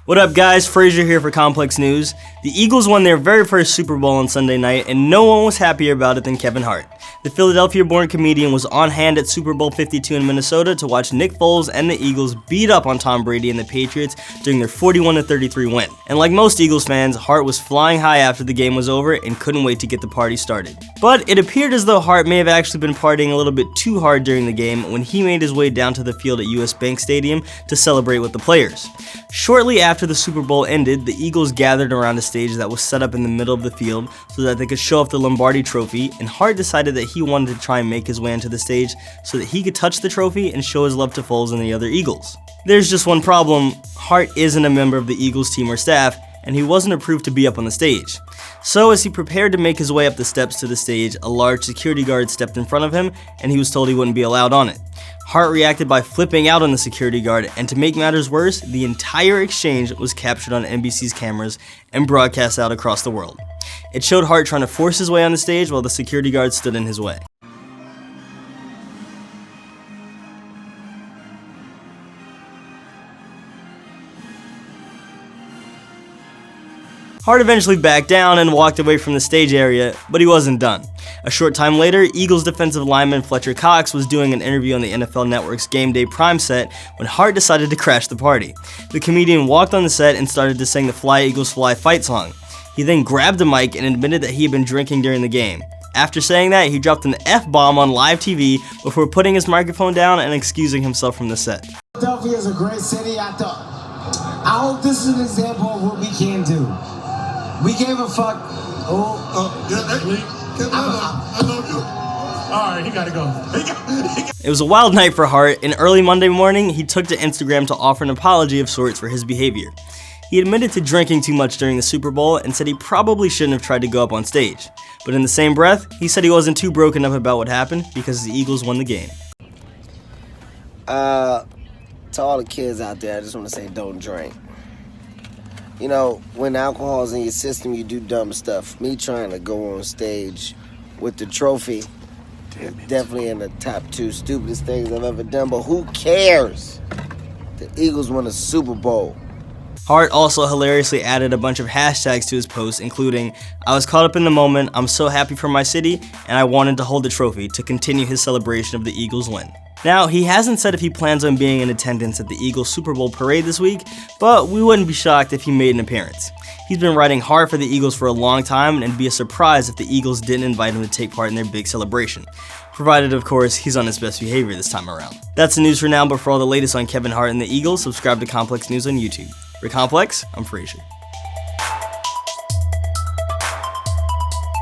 What up guys, Frazier here for Complex News. The Eagles won their very first Super Bowl on Sunday night and no one was happier about it than Kevin Hart. The Philadelphia-born comedian was on hand at Super Bowl 52 in Minnesota to watch Nick Foles and the Eagles beat up on Tom Brady and the Patriots during their 41-33 win. And like most Eagles fans, Hart was flying high after the game was over and couldn't wait to get the party started. But it appeared as though Hart may have actually been partying a little bit too hard during the game when he made his way down to the field at US Bank Stadium to celebrate with the players. Shortly after the Super Bowl ended, the Eagles gathered around a stage that was set up in the middle of the field so that they could show off the Lombardi trophy, and Hart decided that he wanted to try and make his way onto the stage so that he could touch the trophy and show his love to Foles and the other Eagles. There's just one problem: Hart isn't a member of the Eagles team or staff, and he wasn't approved to be up on the stage. So as he prepared to make his way up the steps to the stage, a large security guard stepped in front of him and he was told he wouldn't be allowed on it. Hart reacted by flipping out on the security guard, and to make matters worse, the entire exchange was captured on NBC's cameras and broadcast out across the world. It showed Hart trying to force his way on the stage while the security guard stood in his way. Hart eventually backed down and walked away from the stage area, but he wasn't done. A short time later, Eagles defensive lineman Fletcher Cox was doing an interview on the NFL Network's Game Day Prime set when Hart decided to crash the party. The comedian walked on the set and started to sing the Fly Eagles Fly fight song. He then grabbed a mic and admitted that he had been drinking during the game. After saying that, he dropped an F-bomb on live TV before putting his microphone down and excusing himself from the set. Philadelphia is a great city. I hope this is an example of what we can do. We gave a fuck. I love you. All right, he gotta go. It was a wild night for Hart, and early Monday morning, he took to Instagram to offer an apology of sorts for his behavior. He admitted to drinking too much during the Super Bowl and said he probably shouldn't have tried to go up on stage. But in the same breath, he said he wasn't too broken up about what happened because the Eagles won the game. To all the kids out there, I just want to say don't drink. You know, when alcohol's in your system, you do dumb stuff. Me trying to go on stage with the trophy is definitely in the top 2 stupidest things I've ever done, but who cares? The Eagles won a Super Bowl. Hart also hilariously added a bunch of hashtags to his post, including, "I was caught up in the moment, I'm so happy for my city, and I wanted to hold the trophy," to continue his celebration of the Eagles' win. Now, he hasn't said if he plans on being in attendance at the Eagles Super Bowl parade this week, but we wouldn't be shocked if he made an appearance. He's been riding hard for the Eagles for a long time, and it'd be a surprise if the Eagles didn't invite him to take part in their big celebration. Provided, of course, he's on his best behavior this time around. That's the news for now, but for all the latest on Kevin Hart and the Eagles, subscribe to Complex News on YouTube. For Complex, I'm Frazier.